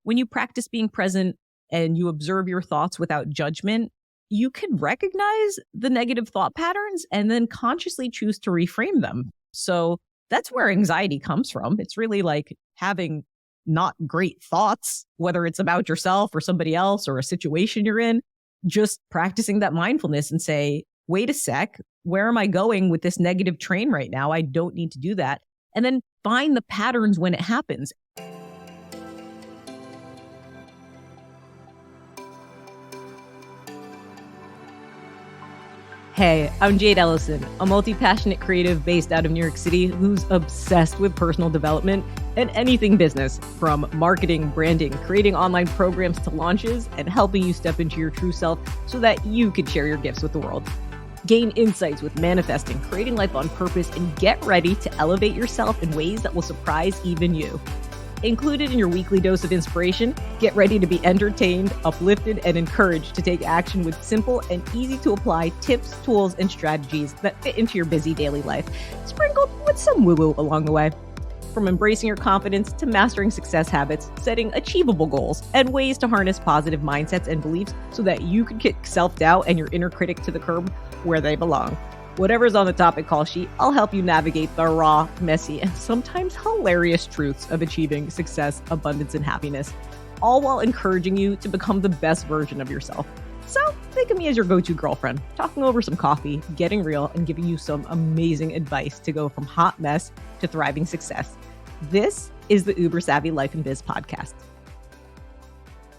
When you practice being present and you observe your thoughts without judgment, you can recognize the negative thought patterns and then consciously choose to reframe them. So that's where anxiety comes from. It's really like having not great thoughts, whether it's about yourself or somebody else or a situation you're in, just practicing that mindfulness and say, wait a sec, where am I going with this negative train right now? I don't need to do that. And then find the patterns when it happens. Hey, I'm Jade Ellison, a multi-passionate creative based out of New York City who's obsessed with personal development and anything business, from marketing, branding, creating online programs to launches, and helping you step into your true self so that you can share your gifts with the world. Gain insights with manifesting, creating life on purpose, and get ready to elevate yourself in ways that will surprise even you. Included in your weekly dose of inspiration, get ready to be entertained, uplifted, and encouraged to take action with simple and easy to apply tips, tools, and strategies that fit into your busy daily life, sprinkled with some woo-woo along the way. From embracing your confidence to mastering success habits, setting achievable goals, and ways to harness positive mindsets and beliefs so that you can kick self-doubt and your inner critic to the curb where they belong. Whatever's on the topic call sheet, I'll help you navigate the raw, messy, and sometimes hilarious truths of achieving success, abundance, and happiness, all while encouraging you to become the best version of yourself. So think of me as your go-to girlfriend, talking over some coffee, getting real, and giving you some amazing advice to go from hot mess to thriving success. This is the Uber Savvy Life and Biz podcast.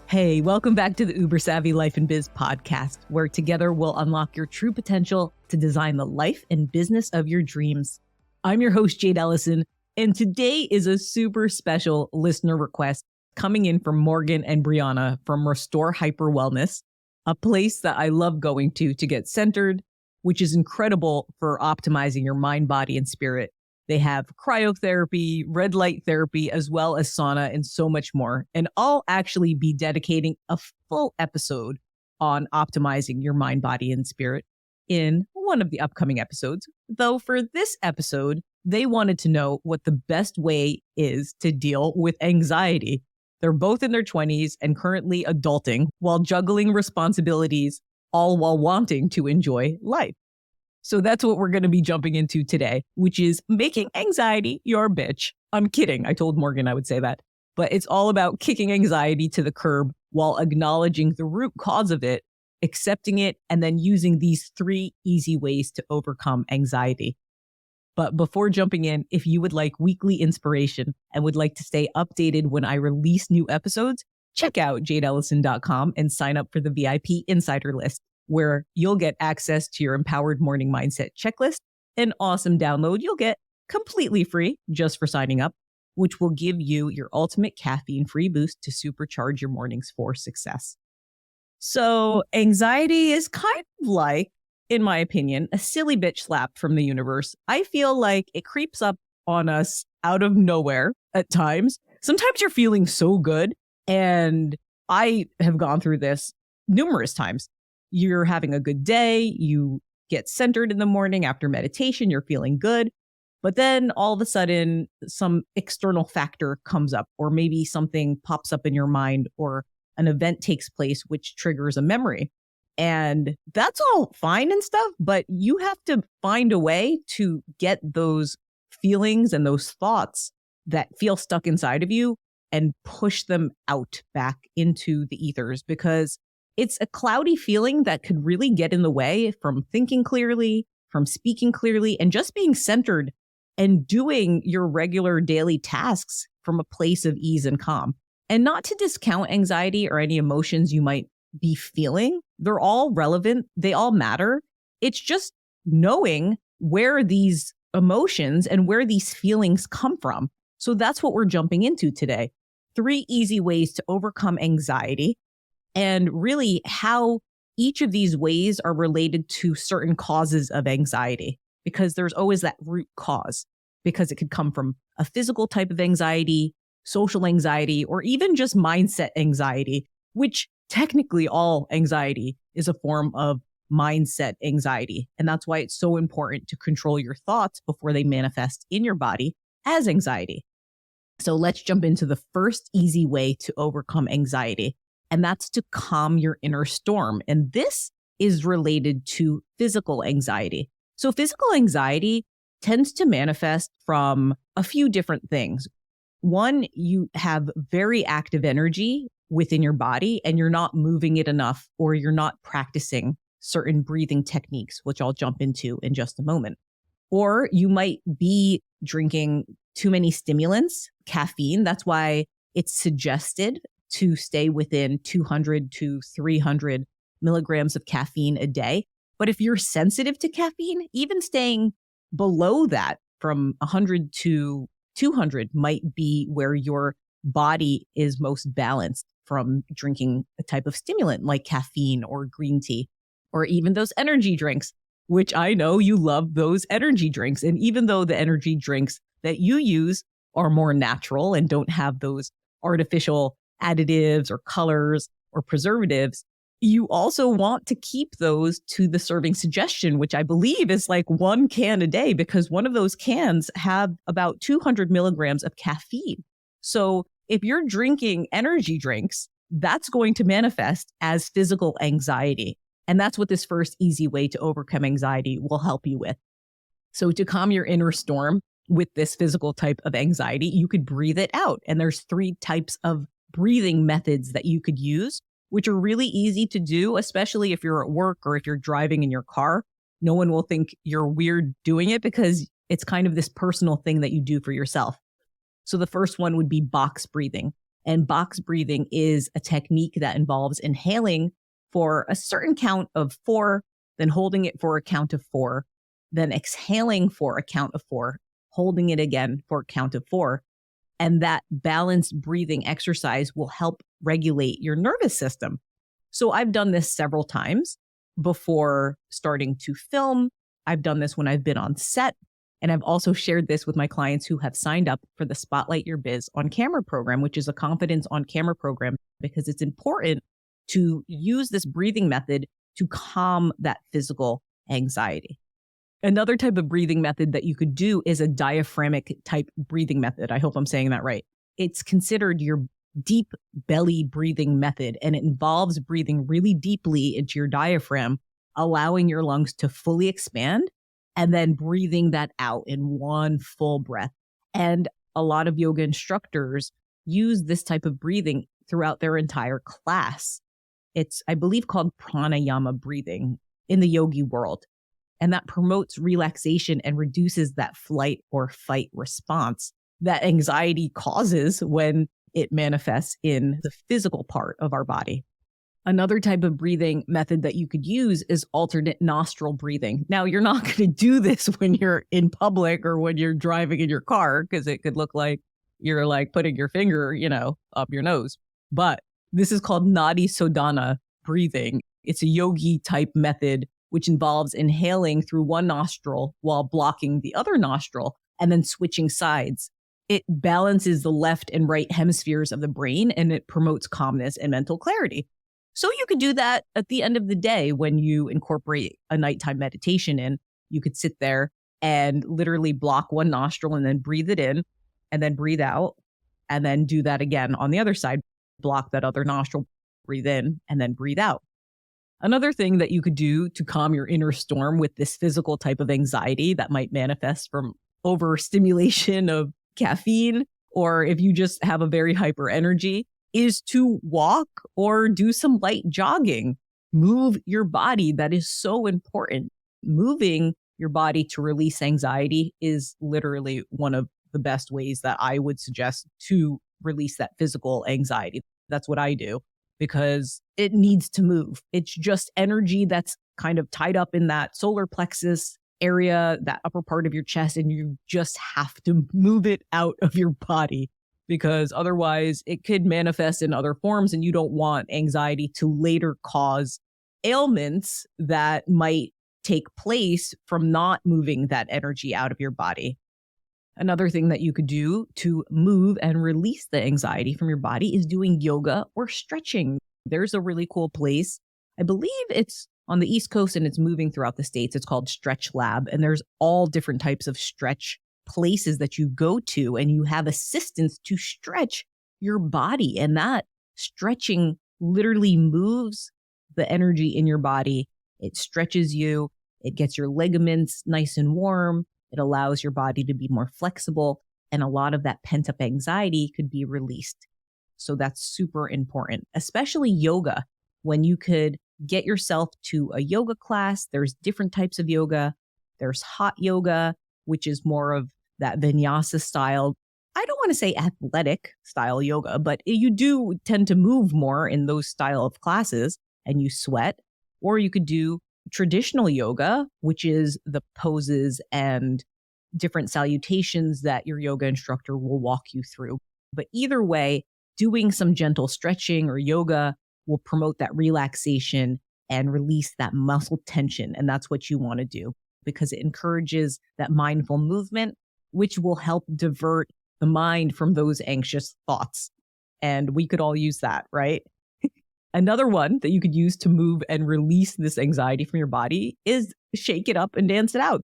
Hey, welcome back to the Uber Savvy Life and Biz podcast, where together we'll unlock your true potential to design the life and business of your dreams. I'm your host, Jade Ellison, and today is a super special listener request coming in from Morgan and Brianna from Restore Hyper Wellness, a place that I love going to get centered, which is incredible for optimizing your mind, body, and spirit. They have cryotherapy, red light therapy, as well as sauna and so much more. And I'll actually be dedicating a full episode on optimizing your mind, body, and spirit in one of the upcoming episodes. Though for this episode, they wanted to know what the best way is to deal with anxiety. They're both in their 20s and currently adulting while juggling responsibilities, all while wanting to enjoy life. So that's what we're going to be jumping into today, which is making anxiety your bitch. I'm kidding. I told Morgan I would say that. But it's all about kicking anxiety to the curb while acknowledging the root cause of it, accepting it, and then using these 3 easy ways to overcome anxiety. But before jumping in, if you would like weekly inspiration and would like to stay updated when I release new episodes, check out jadeellison.com and sign up for the VIP Insider List, where you'll get access to your Empowered Morning Mindset checklist, an awesome download you'll get completely free just for signing up, which will give you your ultimate caffeine-free boost to supercharge your mornings for success. So anxiety is kind of like, in my opinion, a silly bitch slap from the universe. I feel like it creeps up on us out of nowhere at times. Sometimes you're feeling so good, and I have gone through this numerous times. You're having a good day, you get centered in the morning after meditation, you're feeling good, but then all of a sudden some external factor comes up, or maybe something pops up in your mind, or an event takes place which triggers a memory. And that's all fine and stuff, but you have to find a way to get those feelings and those thoughts that feel stuck inside of you and push them out back into the ethers, because it's a cloudy feeling that could really get in the way from thinking clearly, from speaking clearly, and just being centered and doing your regular daily tasks from a place of ease and calm. And not to discount anxiety or any emotions you might be feeling. They're all relevant. They all matter. It's just knowing where these emotions and where these feelings come from. So that's what we're jumping into today. 3 easy ways to overcome anxiety, and really how each of these ways are related to certain causes of anxiety, because there's always that root cause, because it could come from a physical type of anxiety, social anxiety, or even just mindset anxiety, which technically all anxiety is a form of mindset anxiety. And that's why it's so important to control your thoughts before they manifest in your body as anxiety. So let's jump into the first easy way to overcome anxiety, and that's to calm your inner storm. And this is related to physical anxiety. So physical anxiety tends to manifest from a few different things. One, you have very active energy within your body and you're not moving it enough, or you're not practicing certain breathing techniques, which I'll jump into in just a moment. Or you might be drinking too many stimulants, caffeine. That's why it's suggested to stay within 200 to 300 milligrams of caffeine a day. But if you're sensitive to caffeine, even staying below that from 100 to 200 might be where your body is most balanced from drinking a type of stimulant like caffeine or green tea, or even those energy drinks, which I know you love those energy drinks. And even though the energy drinks that you use are more natural and don't have those artificial additives or colors or preservatives, you also want to keep those to the serving suggestion, which I believe is like 1 can a day, because one of those cans have about 200 milligrams of caffeine. So if you're drinking energy drinks, that's going to manifest as physical anxiety. And that's what this first easy way to overcome anxiety will help you with. So to calm your inner storm with this physical type of anxiety, you could breathe it out. And there's 3 types of breathing methods that you could use, which are really easy to do, especially if you're at work or if you're driving in your car. No one will think you're weird doing it because it's kind of this personal thing that you do for yourself. So the first one would be box breathing. And box breathing is a technique that involves inhaling for a certain count of 4, then holding it for a count of 4, then exhaling for a count of 4, holding it again for a count of 4. And that balanced breathing exercise will help regulate your nervous system. So I've done this several times before starting to film. I've done this when I've been on set. And I've also shared this with my clients who have signed up for the Spotlight Your Biz on Camera program, which is a confidence on camera program, because it's important to use this breathing method to calm that physical anxiety. Another type of breathing method that you could do is a diaphragmic type breathing method. I hope I'm saying that right. It's considered your deep belly breathing method, and it involves breathing really deeply into your diaphragm, allowing your lungs to fully expand, and then breathing that out in one full breath. And a lot of yoga instructors use this type of breathing throughout their entire class. It's, I believe, called pranayama breathing in the yogi world. And that promotes relaxation and reduces that flight or fight response that anxiety causes when it manifests in the physical part of our body. Another type of breathing method that you could use is alternate nostril breathing. Now, you're not going to do this when you're in public or when you're driving in your car, because it could look like you're like putting your finger, up your nose. But this is called Nadi Sodhana breathing. It's a yogi type method, which involves inhaling through one nostril while blocking the other nostril and then switching sides. It balances the left and right hemispheres of the brain, and it promotes calmness and mental clarity. So you could do that at the end of the day when you incorporate a nighttime meditation in. You could sit there and literally block one nostril and then breathe it in and then breathe out, and then do that again on the other side. Block that other nostril, breathe in, and then breathe out. Another thing that you could do to calm your inner storm with this physical type of anxiety that might manifest from overstimulation of caffeine, or if you just have a very hyper energy, is to walk or do some light jogging. Move your body. That is so important. Moving your body to release anxiety is literally one of the best ways that I would suggest to release that physical anxiety. That's what I do, because it needs to move. It's just energy that's kind of tied up in that solar plexus area, that upper part of your chest, and you just have to move it out of your body, because otherwise it could manifest in other forms, and you don't want anxiety to later cause ailments that might take place from not moving that energy out of your body. Another thing that you could do to move and release the anxiety from your body is doing yoga or stretching. There's a really cool place. I believe it's on the East Coast and it's moving throughout the States. It's called Stretch Lab. And there's all different types of stretch places that you go to, and you have assistance to stretch your body. And that stretching literally moves the energy in your body. It stretches you. It gets your ligaments nice and warm. It allows your body to be more flexible. And a lot of that pent up anxiety could be released. So that's super important, especially yoga. When you could get yourself to a yoga class, there's different types of yoga. There's hot yoga, which is more of that vinyasa style. I don't want to say athletic style yoga, but you do tend to move more in those style of classes and you sweat. Or you could do traditional yoga, which is the poses and different salutations that your yoga instructor will walk you through. But either way, doing some gentle stretching or yoga will promote that relaxation and release that muscle tension. And that's what you want to do because it encourages that mindful movement, which will help divert the mind from those anxious thoughts. And we could all use that, right? Another one that you could use to move and release this anxiety from your body is shake it up and dance it out.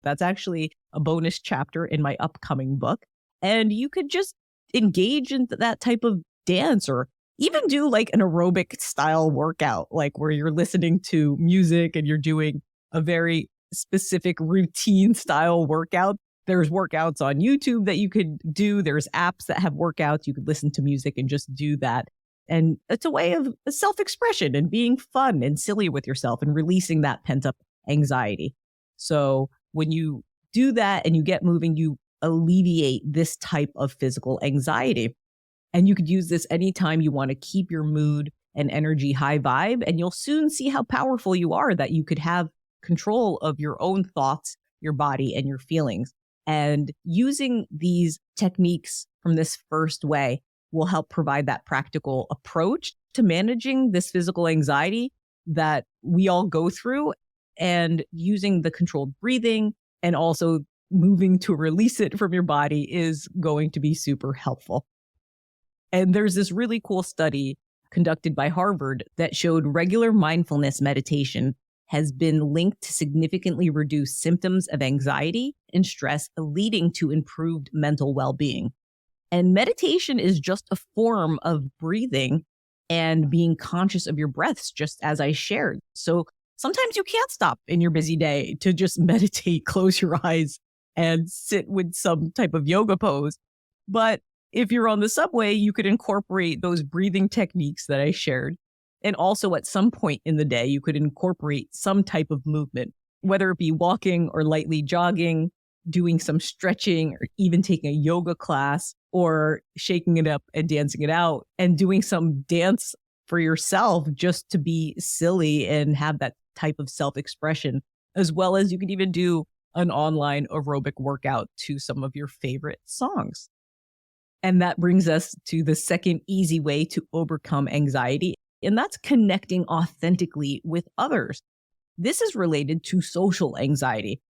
That's actually a bonus chapter in my upcoming book. And you could just engage in that type of dance or even do like an aerobic style workout, like where you're listening to music and you're doing a very specific routine style workout. There's workouts on YouTube that you could do. There's apps that have workouts. You could listen to music and just do that. And it's a way of self-expression and being fun and silly with yourself and releasing that pent-up anxiety. So when you do that and you get moving, you alleviate this type of physical anxiety. And you could use this anytime you want to keep your mood and energy high vibe. And you'll soon see how powerful you are, that you could have control of your own thoughts, your body, and your feelings. And using these techniques from this first way will help provide that practical approach to managing this physical anxiety that we all go through, and using the controlled breathing and also moving to release it from your body is going to be super helpful. And there's this really cool study conducted by Harvard that showed regular mindfulness meditation has been linked to significantly reduce symptoms of anxiety and stress, leading to improved mental well-being. And meditation is just a form of breathing and being conscious of your breaths, just as I shared. So sometimes you can't stop in your busy day to just meditate, close your eyes, and sit with some type of yoga pose. But if you're on the subway, you could incorporate those breathing techniques that I shared. And also at some point in the day, you could incorporate some type of movement, whether it be walking or lightly jogging, doing some stretching, or even taking a yoga class, or shaking it up and dancing it out, and doing some dance for yourself just to be silly and have that type of self-expression, as well as you could even do an online aerobic workout to some of your favorite songs. And that brings us to the second easy way to overcome anxiety, and that's connecting authentically with others. This is related to social anxiety.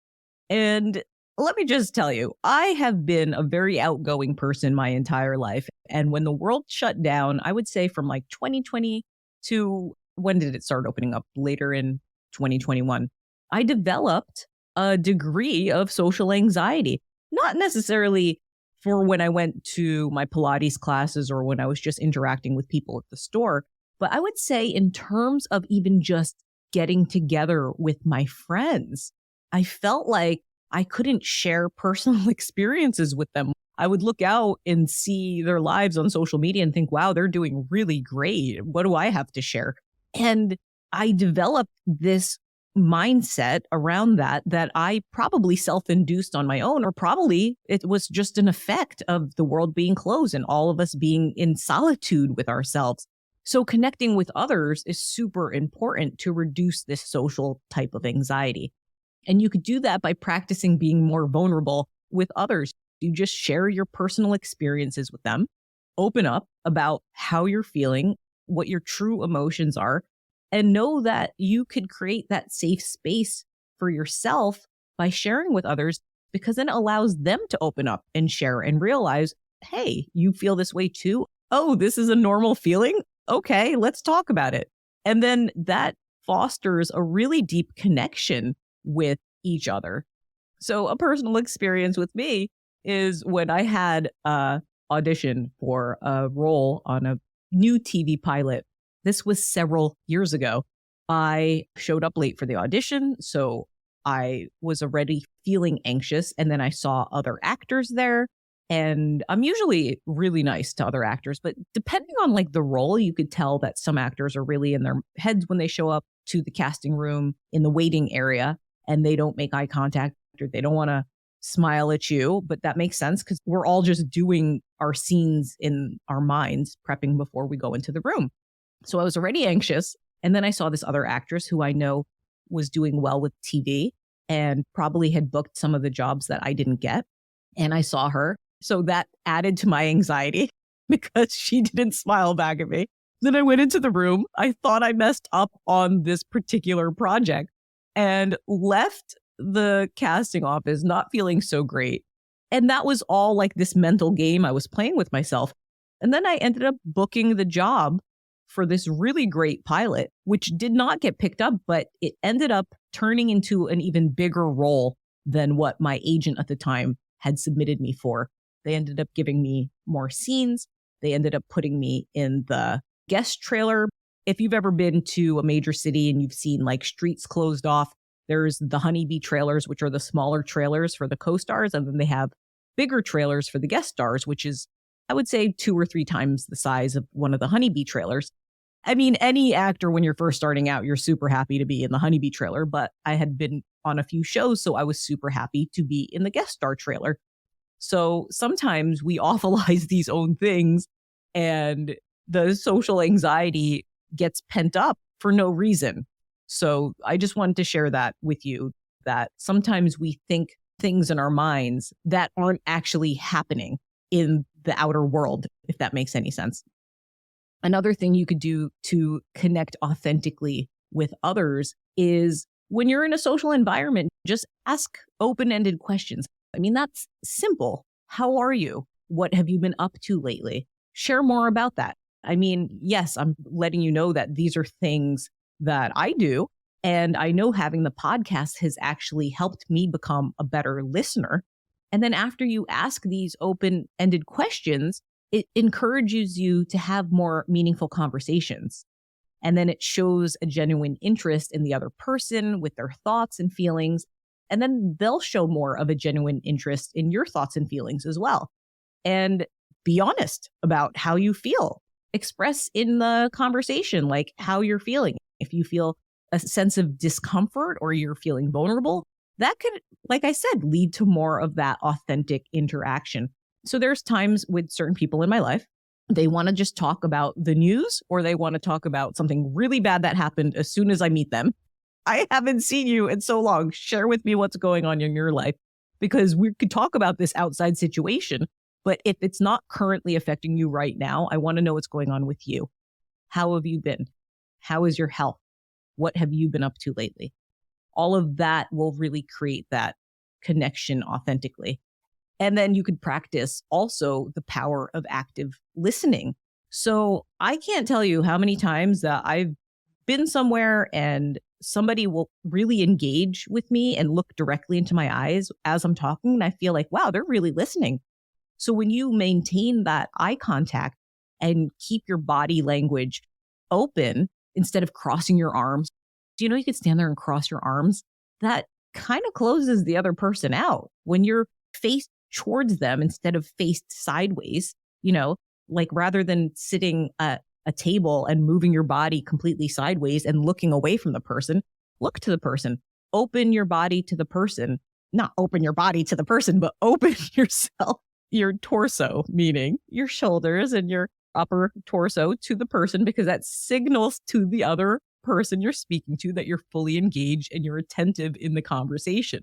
And let me just tell you, I have been a very outgoing person my entire life. And when the world shut down, I would say from like 2020 to when did it start opening up? Later in 2021, I developed a degree of social anxiety, not necessarily for when I went to my Pilates classes or when I was just interacting with people at the store. But I would say in terms of even just getting together with my friends, I felt like I couldn't share personal experiences with them. I would look out and see their lives on social media and think, wow, they're doing really great. What do I have to share? And I developed this mindset around that I probably self-induced on my own, or probably it was just an effect of the world being closed and all of us being in solitude with ourselves. So connecting with others is super important to reduce this social type of anxiety. And you could do that by practicing being more vulnerable with others. You just share your personal experiences with them, open up about how you're feeling, what your true emotions are, and know that you could create that safe space for yourself by sharing with others, because then it allows them to open up and share and realize, hey, you feel this way too? Oh, this is a normal feeling? Okay, let's talk about it. And then that fosters a really deep connection with each other. So a personal experience with me, is when I had a audition for a role on a new TV pilot. This was several years ago. I showed up late for the audition, so I was already feeling anxious. And then I saw other actors there. And I'm usually really nice to other actors, but depending on like the role, you could tell that some actors are really in their heads when they show up to the casting room in the waiting area and they don't make eye contact or they don't want to smile at you. But that makes sense because we're all just doing our scenes in our minds, prepping before we go into the room. So I was already anxious. And then I saw this other actress who I know was doing well with TV and probably had booked some of the jobs that I didn't get. And I saw her. So that added to my anxiety because she didn't smile back at me. Then I went into the room. I thought I messed up on this particular project and left the casting office not feeling so great. And that was all like this mental game I was playing with myself. And then I ended up booking the job for this really great pilot, which did not get picked up, but it ended up turning into an even bigger role than what my agent at the time had submitted me for. They ended up giving me more scenes. They ended up putting me in the guest trailer. If you've ever been to a major city and you've seen like streets closed off, there's the honeybee trailers, which are the smaller trailers for the co-stars. And then they have bigger trailers for the guest stars, which is, I would say, 2 or 3 times the size of one of the honeybee trailers. I mean, any actor, when you're first starting out, you're super happy to be in the honeybee trailer, but I had been on a few shows, so I was super happy to be in the guest star trailer. So sometimes we awfulize these own things and the social anxiety gets pent up for no reason. So I just wanted to share that with you, that sometimes we think things in our minds that aren't actually happening in the outer world, if that makes any sense. Another thing you could do to connect authentically with others is when you're in a social environment, just ask open-ended questions. I mean, that's simple. How are you? What have you been up to lately? Share more about that. I mean, yes, I'm letting you know that these are things that I do. And I know having the podcast has actually helped me become a better listener. And then after you ask these open-ended questions, it encourages you to have more meaningful conversations. And then it shows a genuine interest in the other person with their thoughts and feelings. And then they'll show more of a genuine interest in your thoughts and feelings as well. And be honest about how you feel. Express in the conversation, like how you're feeling. If you feel a sense of discomfort or you're feeling vulnerable, that could, like I said, lead to more of that authentic interaction. So there's times with certain people in my life, they want to just talk about the news or they want to talk about something really bad that happened as soon as I meet them. I haven't seen you in so long. Share with me what's going on in your life because we could talk about this outside situation. But if it's not currently affecting you right now, I want to know what's going on with you. How have you been? How is your health? What have you been up to lately? All of that will really create that connection authentically. And then you could practice also the power of active listening. So I can't tell you how many times that I've been somewhere and somebody will really engage with me and look directly into my eyes as I'm talking. And I feel like, wow, they're really listening. So when you maintain that eye contact and keep your body language open instead of crossing your arms, do you know you could stand there and cross your arms? That kind of closes the other person out. When you're faced towards them instead of faced sideways, like rather than sitting at a table and moving your body completely sideways and looking away from the person, look to the person, open your body to the person, not open your body to the person, but open yourself, your torso, meaning your shoulders and your upper torso to the person, because that signals to the other person you're speaking to that you're fully engaged and you're attentive in the conversation.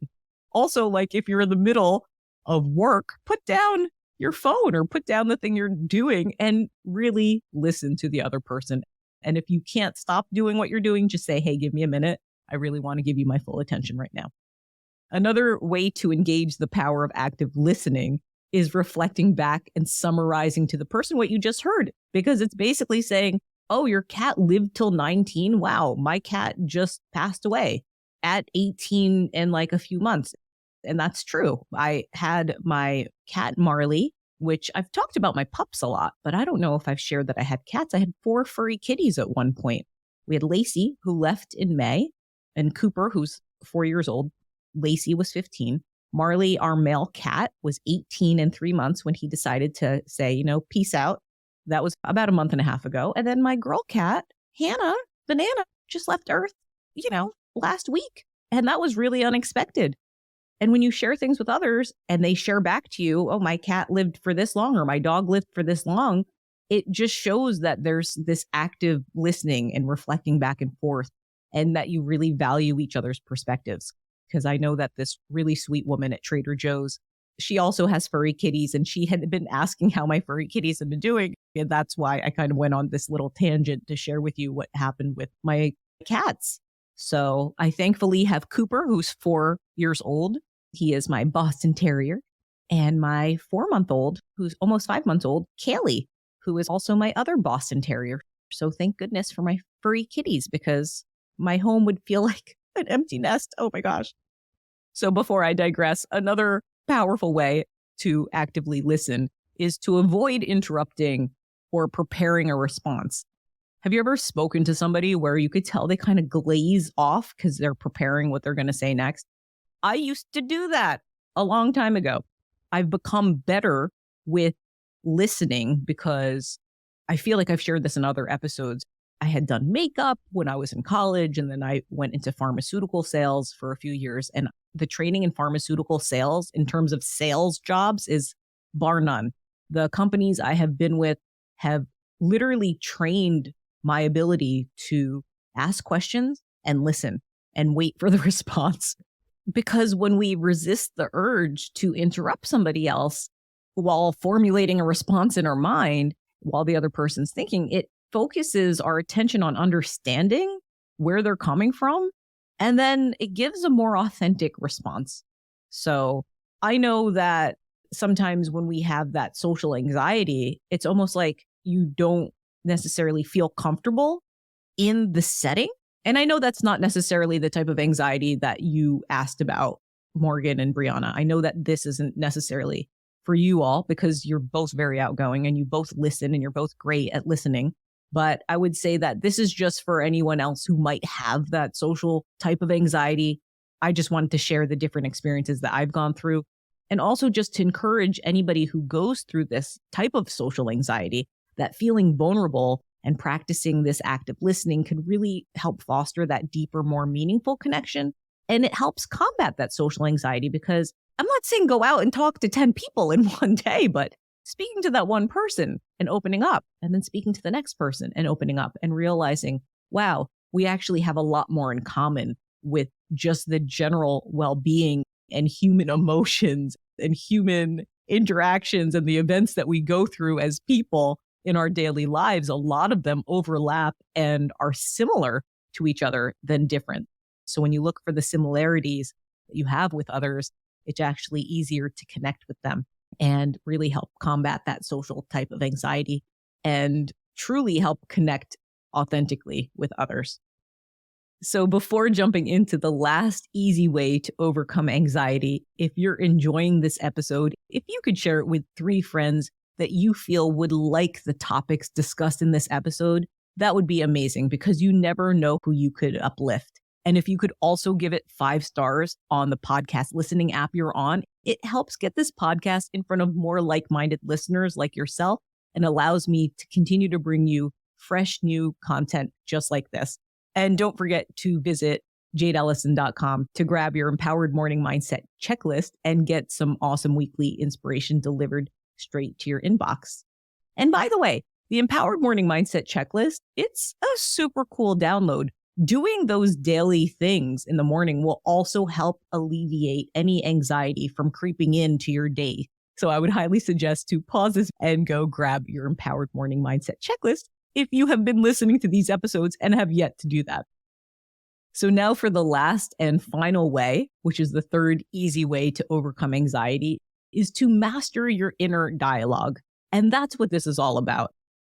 Also, like if you're in the middle of work, put down your phone or put down the thing you're doing and really listen to the other person. And if you can't stop doing what you're doing, just say, hey, give me a minute. I really want to give you my full attention right now. Another way to engage the power of active listening is reflecting back and summarizing to the person what you just heard, because it's basically saying, oh, your cat lived till 19. Wow, my cat just passed away at 18 and like a few months. And that's true. I had my cat Marley, which I've talked about my pups a lot, but I don't know if I've shared that I had cats. I had 4 furry kitties at one point. We had Lacey, who left in May, and Cooper, who's 4 years old. Lacey was 15. Marley, our male cat, was 18 and 3 months when he decided to say, peace out. That was about a month and a half ago. And then my girl cat, Hannah, Banana, just left Earth, last week. And that was really unexpected. And when you share things with others and they share back to you, oh, my cat lived for this long or my dog lived for this long, it just shows that there's this active listening and reflecting back and forth and that you really value each other's perspectives. Because I know that this really sweet woman at Trader Joe's, she also has furry kitties and she had been asking how my furry kitties have been doing. And that's why I kind of went on this little tangent to share with you what happened with my cats. So I thankfully have Cooper, who's 4 years old. He is my Boston Terrier. And my 4-month-old, who's almost 5 months old, Kaylee, who is also my other Boston Terrier. So thank goodness for my furry kitties because my home would feel like an empty nest. Oh my gosh. So before I digress, another powerful way to actively listen is to avoid interrupting or preparing a response. Have you ever spoken to somebody where you could tell they kind of glaze off because they're preparing what they're going to say next? I used to do that a long time ago. I've become better with listening because I feel like I've shared this in other episodes. I had done makeup when I was in college, and then I went into pharmaceutical sales for a few years. And the training in pharmaceutical sales in terms of sales jobs is bar none. The companies I have been with have literally trained my ability to ask questions and listen and wait for the response. Because when we resist the urge to interrupt somebody else while formulating a response in our mind, while the other person's thinking, it focuses our attention on understanding where they're coming from. And then it gives a more authentic response. So I know that sometimes when we have that social anxiety, it's almost like you don't necessarily feel comfortable in the setting. And I know that's not necessarily the type of anxiety that you asked about, Morgan and Brianna. I know that this isn't necessarily for you all because you're both very outgoing and you both listen and you're both great at listening. But I would say that this is just for anyone else who might have that social type of anxiety. I just wanted to share the different experiences that I've gone through. And also just to encourage anybody who goes through this type of social anxiety that feeling vulnerable and practicing this active listening could really help foster that deeper, more meaningful connection. And it helps combat that social anxiety because I'm not saying go out and talk to 10 people in one day, but speaking to that one person and opening up, and then speaking to the next person and opening up and realizing, wow, we actually have a lot more in common with just the general well-being and human emotions and human interactions and the events that we go through as people in our daily lives. A lot of them overlap and are similar to each other than different. So when you look for the similarities that you have with others, it's actually easier to connect with them and really help combat that social type of anxiety and truly help connect authentically with others. So before jumping into the last easy way to overcome anxiety, if you're enjoying this episode, if you could share it with 3 friends that you feel would like the topics discussed in this episode, that would be amazing because you never know who you could uplift. And if you could also give it 5 stars on the podcast listening app you're on, it helps get this podcast in front of more like-minded listeners like yourself and allows me to continue to bring you fresh, new content just like this. And don't forget to visit jadeellison.com to grab your Empowered Morning Mindset checklist and get some awesome weekly inspiration delivered straight to your inbox. And by the way, the Empowered Morning Mindset checklist, it's a super cool download. Doing those daily things in the morning will also help alleviate any anxiety from creeping into your day. So I would highly suggest to pause this and go grab your Empowered Morning Mindset checklist if you have been listening to these episodes and have yet to do that. So now for the last and final way, which is the third easy way to overcome anxiety, is to master your inner dialogue. And that's what this is all about.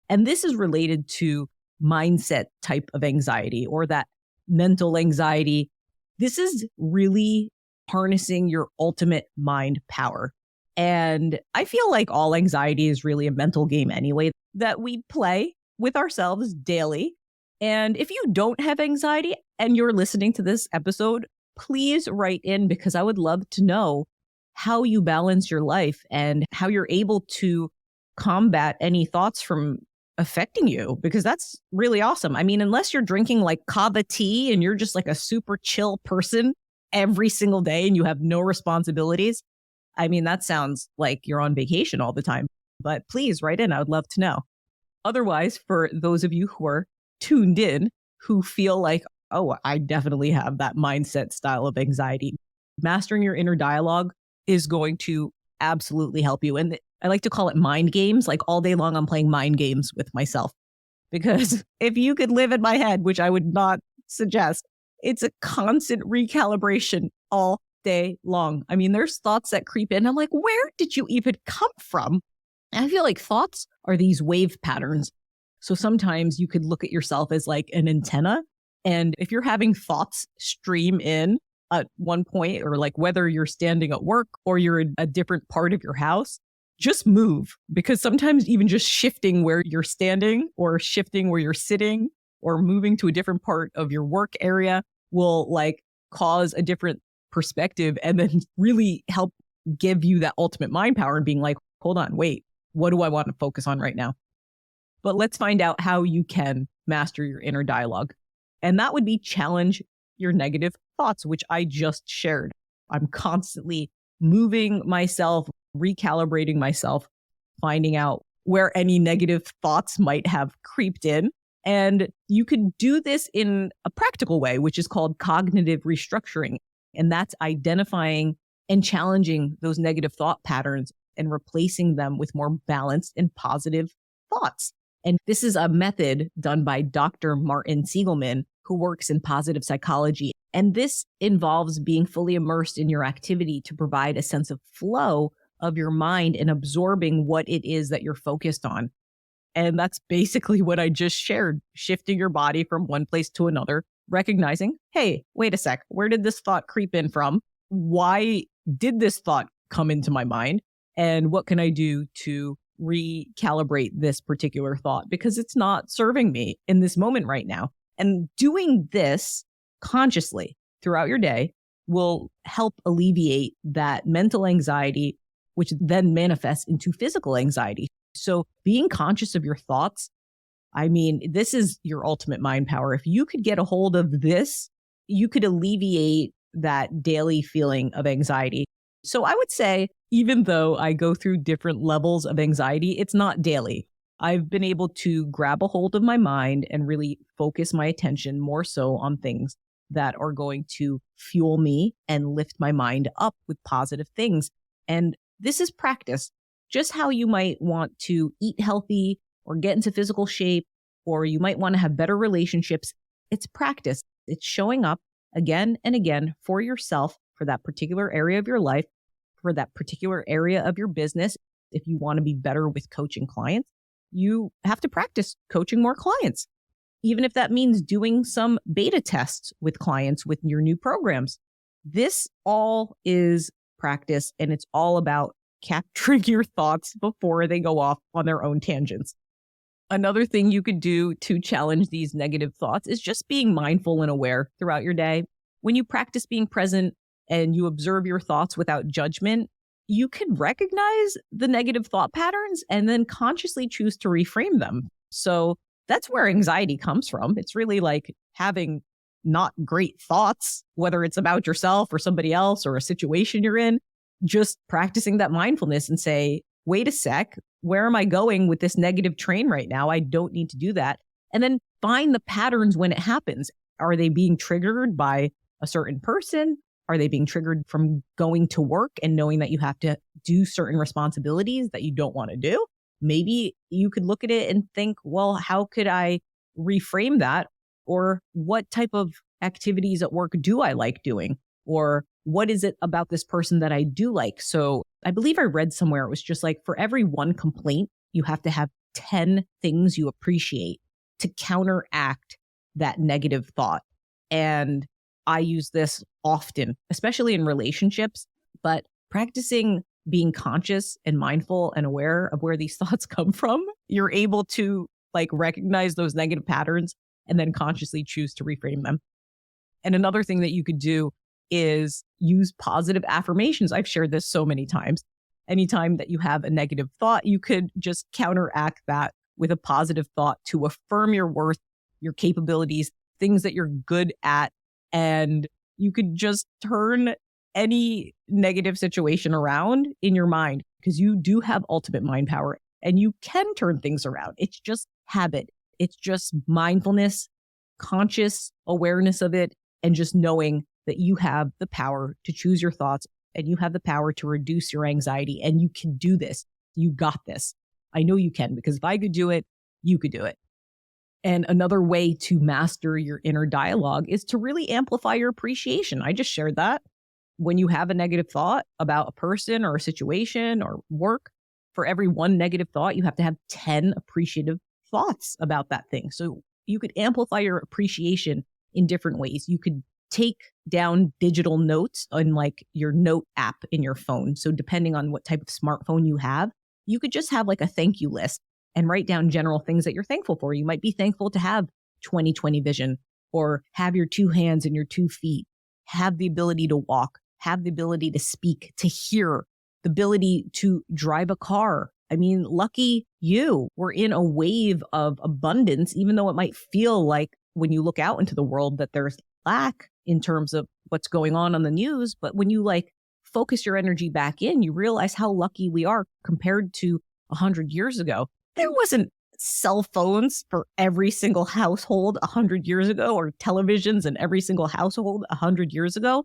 And this is related to mindset type of anxiety or that mental anxiety. This is really harnessing your ultimate mind power. And I feel like all anxiety is really a mental game anyway that we play with ourselves daily. And if you don't have anxiety and you're listening to this episode, please write in because I would love to know how you balance your life and how you're able to combat any thoughts from affecting you, because that's really awesome. I mean, unless you're drinking like kava tea and you're just like a super chill person every single day and you have no responsibilities, I mean, that sounds like you're on vacation all the time. But please write in. I would love to know. Otherwise, for those of you who are tuned in, who feel like, oh, I definitely have that mindset style of anxiety, mastering your inner dialogue is going to absolutely help you. And I like to call it mind games. Like all day long, I'm playing mind games with myself. Because if you could live in my head, which I would not suggest, it's a constant recalibration all day long. I mean, there's thoughts that creep in. I'm like, where did you even come from? And I feel like thoughts are these wave patterns. So sometimes you could look at yourself as like an antenna. And if you're having thoughts stream in at one point, or like whether you're standing at work or you're in a different part of your house, just move. Because sometimes even just shifting where you're standing or shifting where you're sitting or moving to a different part of your work area will like cause a different perspective and then really help give you that ultimate mind power and being like, hold on, wait, what do I want to focus on right now? But let's find out how you can master your inner dialogue. And that would be challenge your negative thoughts, which I just shared. I'm constantly moving myself, recalibrating myself, finding out where any negative thoughts might have creeped in. And you could do this in a practical way, which is called cognitive restructuring. And that's identifying and challenging those negative thought patterns and replacing them with more balanced and positive thoughts. And this is a method done by Dr. Martin Siegelman, who works in positive psychology. And this involves being fully immersed in your activity to provide a sense of flow of your mind and absorbing what it is that you're focused on. And that's basically what I just shared, shifting your body from one place to another, recognizing, hey, wait a sec, where did this thought creep in from? Why did this thought come into my mind? And what can I do to recalibrate this particular thought? Because it's not serving me in this moment right now. And doing this consciously throughout your day will help alleviate that mental anxiety, which then manifests into physical anxiety. So being conscious of your thoughts, I mean, this is your ultimate mind power. If you could get a hold of this, you could alleviate that daily feeling of anxiety. So I would say, even though I go through different levels of anxiety, it's not daily. I've been able to grab a hold of my mind and really focus my attention more so on things that are going to fuel me and lift my mind up with positive things. And this is practice. Just how you might want to eat healthy or get into physical shape, or you might want to have better relationships. It's practice. It's showing up again and again for yourself, for that particular area of your life, for that particular area of your business. If you want to be better with coaching clients, you have to practice coaching more clients, even if that means doing some beta tests with clients with your new programs. This all is practice, and it's all about capturing your thoughts before they go off on their own tangents. Another thing you could do to challenge these negative thoughts is just being mindful and aware throughout your day. When you practice being present and you observe your thoughts without judgment, you can recognize the negative thought patterns and then consciously choose to reframe them. So that's where anxiety comes from. It's really like having not great thoughts, whether it's about yourself or somebody else or a situation you're in. Just practicing that mindfulness and say, wait a sec, where am I going with this negative train right now? I don't need to do that. And then find the patterns when it happens. Are they being triggered by a certain person? Are they being triggered from going to work and knowing that you have to do certain responsibilities that you don't want to do? Maybe you could look at it and think, well, how could I reframe that? Or what type of activities at work do I like doing? Or what is it about this person that I do like? So I believe I read somewhere, it was just like for every one complaint, you have to have 10 things you appreciate to counteract that negative thought. And I use this often, especially in relationships, but practicing being conscious and mindful and aware of where these thoughts come from, you're able to like recognize those negative patterns and then consciously choose to reframe them. And another thing that you could do is use positive affirmations. I've shared this so many times. Anytime that you have a negative thought, you could just counteract that with a positive thought to affirm your worth, your capabilities, things that you're good at. And you could just turn any negative situation around in your mind because you do have ultimate mind power and you can turn things around. It's just habit. It's just mindfulness, conscious awareness of it, and just knowing that you have the power to choose your thoughts and you have the power to reduce your anxiety and you can do this. You got this. I know you can because if I could do it, you could do it. And another way to master your inner dialogue is to really amplify your appreciation. I just shared that. When you have a negative thought about a person or a situation or work, for every one negative thought, you have to have 10 appreciative thoughts about that thing. So you could amplify your appreciation in different ways. You could take down digital notes on like your note app in your phone. So depending on what type of smartphone you have, you could just have like a thank you list and write down general things that you're thankful for. You might be thankful to have 20/20 vision or have your 2 hands and your 2 feet, have the ability to walk, have the ability to speak, to hear, the ability to drive a car. I mean, lucky you. We're in a wave of abundance, even though it might feel like when you look out into the world that there's lack in terms of what's going on the news. But when you like focus your energy back in, you realize how lucky we are compared to 100 years ago. There wasn't cell phones for every single household 100 years ago or televisions in every single household 100 years ago.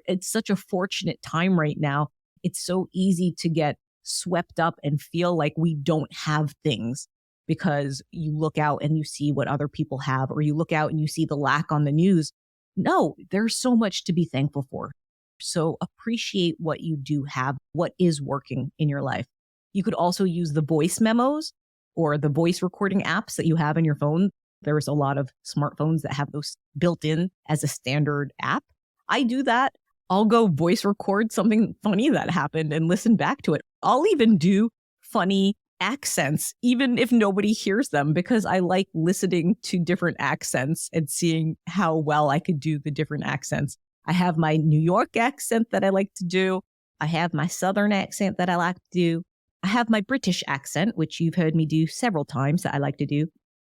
It's such a fortunate time right now. It's so easy to get swept up and feel like we don't have things because you look out and you see what other people have, or you look out and you see the lack on the news. No, there's so much to be thankful for. So appreciate what you do have, what is working in your life. You could also use the voice memos or the voice recording apps that you have in your phone. There's a lot of smartphones that have those built in as a standard app. I do that. I'll go voice record something funny that happened and listen back to it. I'll even do funny accents, even if nobody hears them, because I like listening to different accents and seeing how well I could do the different accents. I have my New York accent that I like to do. I have my Southern accent that I like to do. I have my British accent, which you've heard me do several times that I like to do.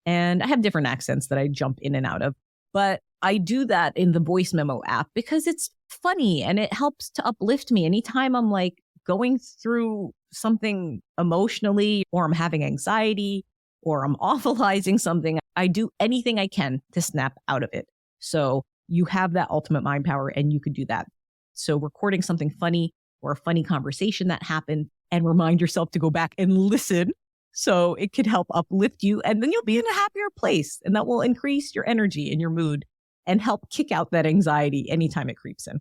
And I have different accents that I jump in and out of. But I do that in the voice memo app because it's funny and it helps to uplift me. Anytime I'm like going through something emotionally or I'm having anxiety or I'm awfulizing something, I do anything I can to snap out of it. So you have that ultimate mind power and you could do that. So recording something funny or a funny conversation that happened and remind yourself to go back and listen. So it could help uplift you and then you'll be in a happier place and that will increase your energy and your mood and help kick out that anxiety anytime it creeps in.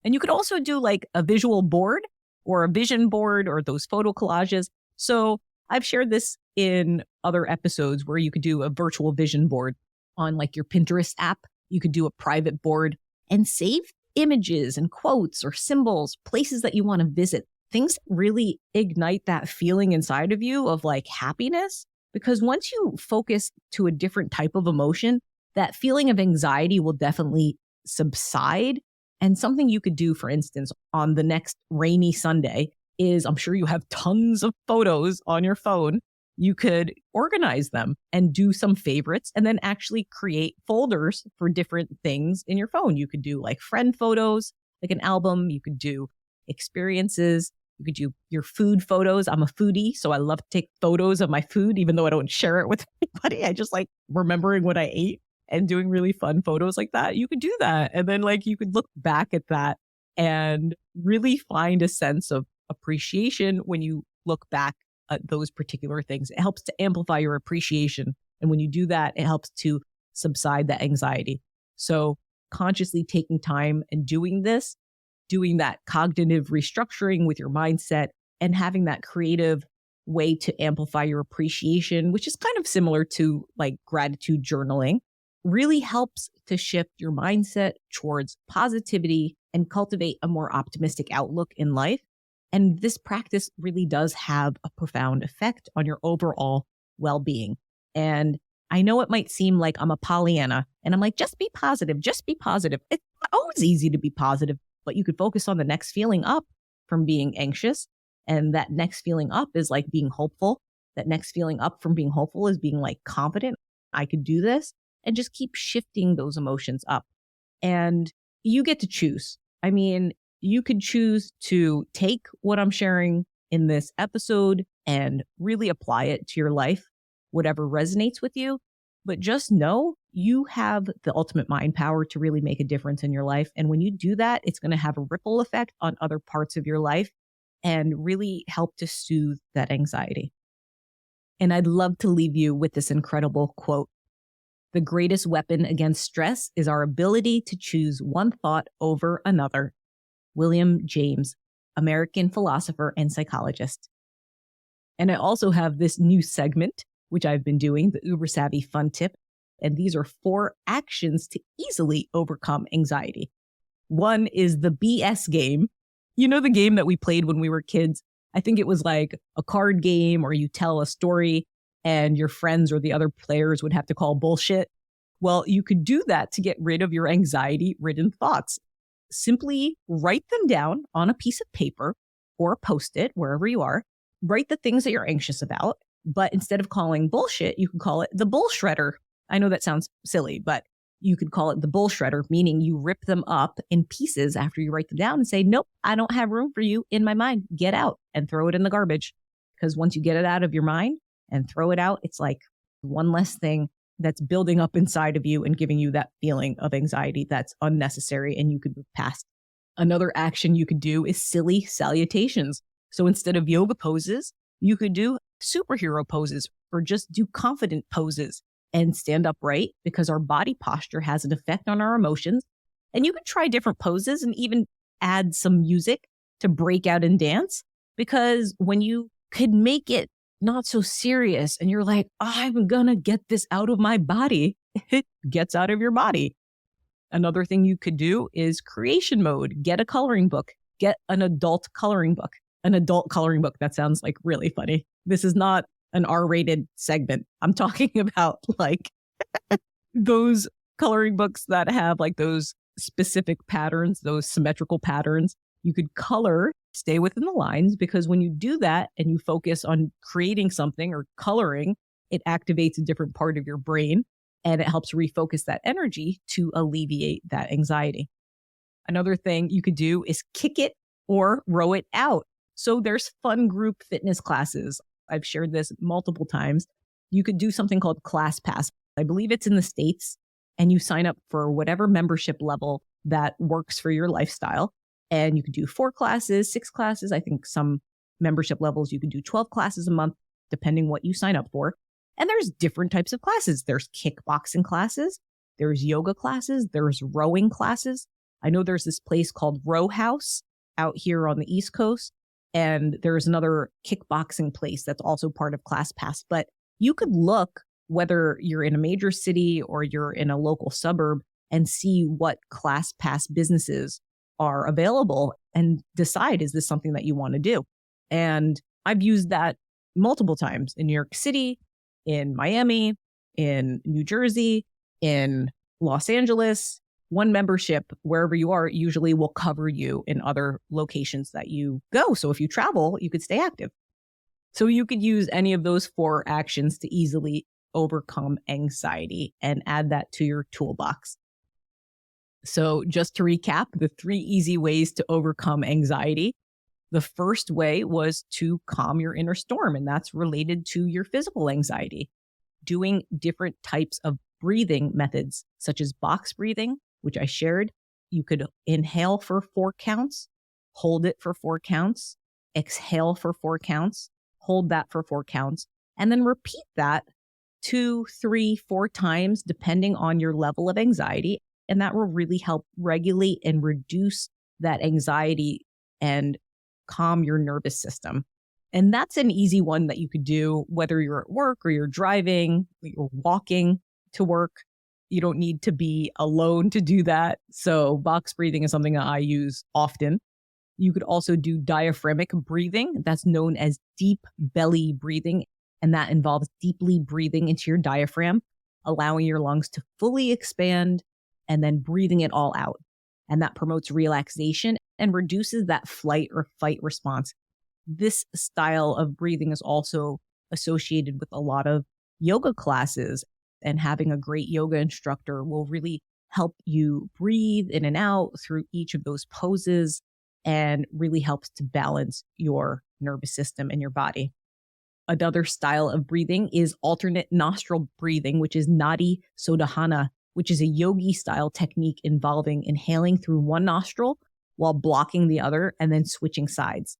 And you could also do like a visual board or a vision board or those photo collages. So I've shared this in other episodes where you could do a virtual vision board on like your Pinterest app. You could do a private board and save images and quotes or symbols, places that you want to visit, things that really ignite that feeling inside of you of like happiness. Because once you focus to a different type of emotion, that feeling of anxiety will definitely subside. And something you could do, for instance, on the next rainy Sunday is, I'm sure you have tons of photos on your phone. You could organize them and do some favorites and then actually create folders for different things in your phone. You could do like friend photos, like an album. You could do experiences. You could do your food photos. I'm a foodie, so I love to take photos of my food, even though I don't share it with anybody. I just like remembering what I ate and doing really fun photos like that. You could do that. And then like you could look back at that and really find a sense of appreciation when you look back at those particular things. It helps to amplify your appreciation. And when you do that, it helps to subside that anxiety. So consciously taking time and doing this, doing that cognitive restructuring with your mindset and having that creative way to amplify your appreciation, which is kind of similar to like gratitude journaling, really helps to shift your mindset towards positivity and cultivate a more optimistic outlook in life. And this practice really does have a profound effect on your overall well-being. And I know it might seem like I'm a Pollyanna and I'm like, just be positive, just be positive. It's not always easy to be positive, but you could focus on the next feeling up from being anxious. And that next feeling up is like being hopeful. That next feeling up from being hopeful is being like confident. I could do this, and just keep shifting those emotions up. And you get to choose. I mean, you could choose to take what I'm sharing in this episode and really apply it to your life, whatever resonates with you. But just know you have the ultimate mind power to really make a difference in your life. And when you do that, it's going to have a ripple effect on other parts of your life and really help to soothe that anxiety. And I'd love to leave you with this incredible quote. The greatest weapon against stress is our ability to choose one thought over another. William James, American philosopher and psychologist. And I also have this new segment, which I've been doing, the Uber Savvy Fun Tip. And these are 4 actions to easily overcome anxiety. One is the BS game. You know, the game that we played when we were kids? I think it was like a card game, or you tell a story and your friends or the other players would have to call bullshit. Well, you could do that to get rid of your anxiety-ridden thoughts. Simply write them down on a piece of paper or a Post-it, wherever you are. Write the things that you're anxious about, but instead of calling bullshit, you can call it the bull shredder. I know that sounds silly, but you could call it the bull shredder, meaning you rip them up in pieces after you write them down and say, nope, I don't have room for you in my mind. Get out, and throw it in the garbage. Because once you get it out of your mind and throw it out, it's like one less thing that's building up inside of you and giving you that feeling of anxiety that's unnecessary and you could move past. Another action you could do is silly salutations. So instead of yoga poses, you could do superhero poses or just do confident poses and stand upright, because our body posture has an effect on our emotions. And you could try different poses and even add some music to break out and dance, because when you could make it not so serious and you're like, I'm gonna get this out of my body, it gets out of your body. Another thing you could do is creation mode. Get a coloring book. Get an adult coloring book. An adult coloring book. That sounds like really funny. This is not an R-rated segment. I'm talking about like those coloring books that have like those specific patterns, those symmetrical patterns. You could color, stay within the lines, because when you do that and you focus on creating something or coloring, it activates a different part of your brain and it helps refocus that energy to alleviate that anxiety. Another thing you could do is kick it or row it out. So there's fun group fitness classes. I've shared this multiple times. You could do something called ClassPass. I believe it's in the States, and you sign up for whatever membership level that works for your lifestyle. And you could do 4 classes, 6 classes. I think some membership levels, you could do 12 classes a month, depending what you sign up for. And there's different types of classes. There's kickboxing classes. There's yoga classes. There's rowing classes. I know there's this place called Row House out here on the East Coast. And there's another kickboxing place that's also part of ClassPass. But you could look, whether you're in a major city or you're in a local suburb, and see what ClassPass businesses are available and decide, is this something that you want to do? And I've used that multiple times in New York City, in Miami, in New Jersey, in Los Angeles. One membership, wherever you are, usually will cover you in other locations that you go. So if you travel, you could stay active. So you could use any of those 4 actions to easily overcome anxiety and add that to your toolbox. So just to recap, the 3 easy ways to overcome anxiety. The first way was to calm your inner storm, and that's related to your physical anxiety. Doing different types of breathing methods, such as box breathing, which I shared. You could inhale for 4 counts, hold it for 4 counts, exhale for 4 counts, hold that for 4 counts, and then repeat that 2, 3, 4 times, depending on your level of anxiety. And that will really help regulate and reduce that anxiety and calm your nervous system. And that's an easy one that you could do, whether you're at work or you're driving, or you're walking to work. You don't need to be alone to do that. So box breathing is something that I use often. You could also do diaphragmic breathing. That's known as deep belly breathing. And that involves deeply breathing into your diaphragm, allowing your lungs to fully expand and then breathing it all out. And that promotes relaxation and reduces that flight or fight response. This style of breathing is also associated with a lot of yoga classes, and having a great yoga instructor will really help you breathe in and out through each of those poses and really helps to balance your nervous system and your body. Another style of breathing is alternate nostril breathing, which is Nadi Sodhana, which is a yogi style technique involving inhaling through one nostril while blocking the other and then switching sides.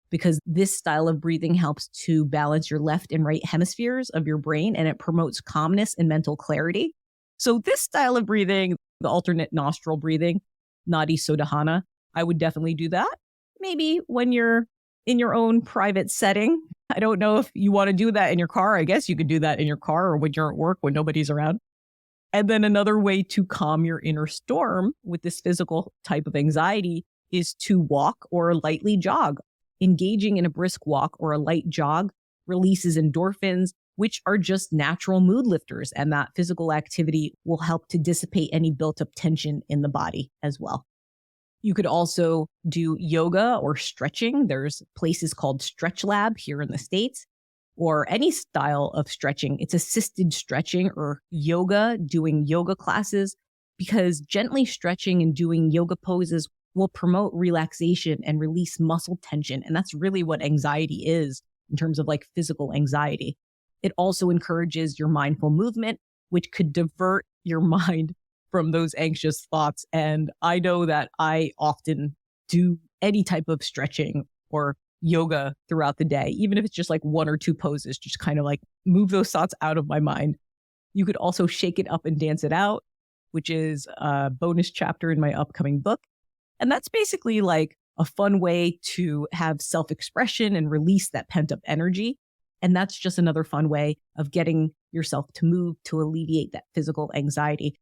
Because this style of breathing helps to balance your left and right hemispheres of your brain, and it promotes calmness and mental clarity. So this style of breathing, the alternate nostril breathing, Nadi Sodhana, I would definitely do that. Maybe when you're in your own private setting. I don't know if you want to do that in your car. I guess you could do that in your car or when you're at work when nobody's around. And then another way to calm your inner storm with this physical type of anxiety is to walk or lightly jog. Engaging in a brisk walk or a light jog releases endorphins, which are just natural mood lifters. And that physical activity will help to dissipate any built up tension in the body as well. You could also do yoga or stretching. There's places called Stretch Lab here in the States, or any style of stretching. It's assisted stretching or yoga, doing yoga classes, because gently stretching and doing yoga poses will promote relaxation and release muscle tension. And that's really what anxiety is in terms of like physical anxiety. It also encourages your mindful movement, which could divert your mind from those anxious thoughts. And I know that I often do any type of stretching or yoga throughout the day, even if it's just like one or two poses, just kind of like move those thoughts out of my mind. You could also shake it up and dance it out, which is a bonus chapter in my upcoming book. And that's basically like a fun way to have self-expression and release that pent-up energy. And that's just another fun way of getting yourself to move to alleviate that physical anxiety.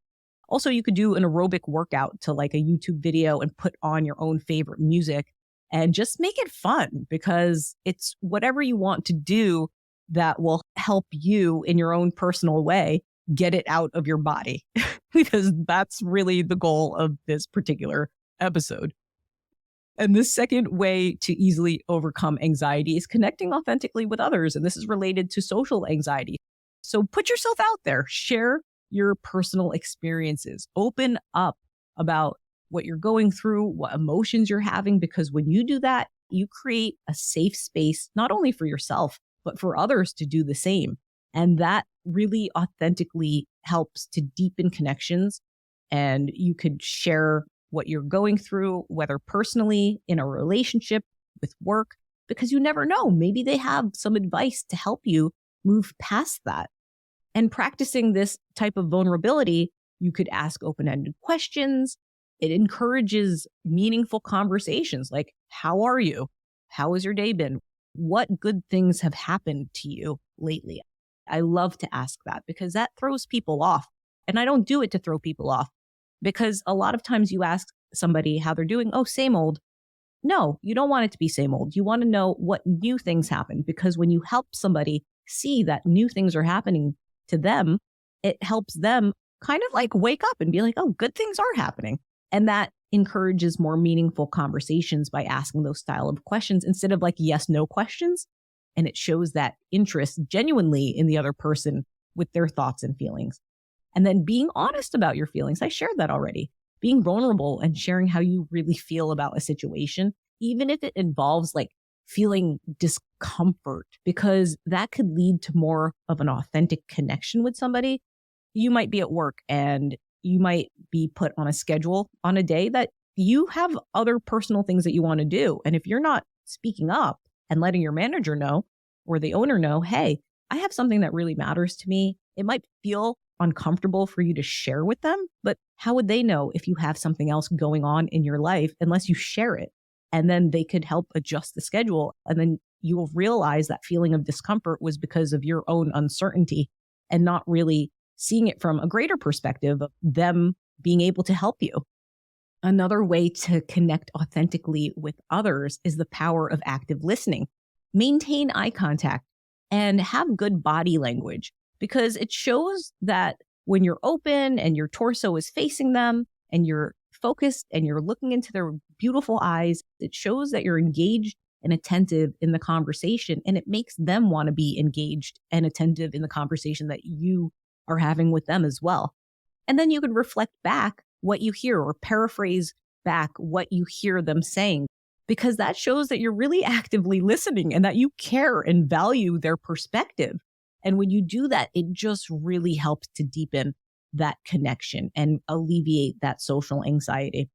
Also, you could do an aerobic workout to like a YouTube video and put on your own favorite music and just make it fun, because it's whatever you want to do that will help you in your own personal way get it out of your body, because that's really the goal of this particular episode. And the second way to easily overcome anxiety is connecting authentically with others. And this is related to social anxiety. So put yourself out there, share your personal experiences, open up about what you're going through, what emotions you're having, because when you do that, you create a safe space, not only for yourself, but for others to do the same. And that really authentically helps to deepen connections. And you could share what you're going through, whether personally, in a relationship, with work, because you never know. Maybe they have some advice to help you move past that. And practicing this type of vulnerability, you could ask open-ended questions. It encourages meaningful conversations like, how are you? How has your day been? What good things have happened to you lately? I love to ask that because that throws people off. And I don't do it to throw people off, because a lot of times you ask somebody how they're doing. Oh, same old. No, you don't want it to be same old. You want to know what new things happen, because when you help somebody see that new things are happening to them, it helps them kind of like wake up and be like, oh, good things are happening. And that encourages more meaningful conversations by asking those style of questions instead of like yes, no questions. And it shows that interest genuinely in the other person with their thoughts and feelings. And then being honest about your feelings. I shared that already. Being vulnerable and sharing how you really feel about a situation, even if it involves like feeling discomfort, because that could lead to more of an authentic connection with somebody. You might be at work and you might be put on a schedule on a day that you have other personal things that you want to do. And if you're not speaking up and letting your manager know or the owner know, hey, I have something that really matters to me, it might feel uncomfortable for you to share with them, but how would they know if you have something else going on in your life unless you share it? And then they could help adjust the schedule. And then you will realize that feeling of discomfort was because of your own uncertainty and not really seeing it from a greater perspective of them being able to help you. Another way to connect authentically with others is the power of active listening. Maintain eye contact and have good body language, because it shows that when you're open and your torso is facing them and you're focused and you're looking into their beautiful eyes, it shows that you're engaged and attentive in the conversation, and it makes them want to be engaged and attentive in the conversation that you are having with them as well. And then you can reflect back what you hear or paraphrase back what you hear them saying, because that shows that you're really actively listening and that you care and value their perspective. And when you do that, it just really helps to deepen that connection and alleviate that social anxiety.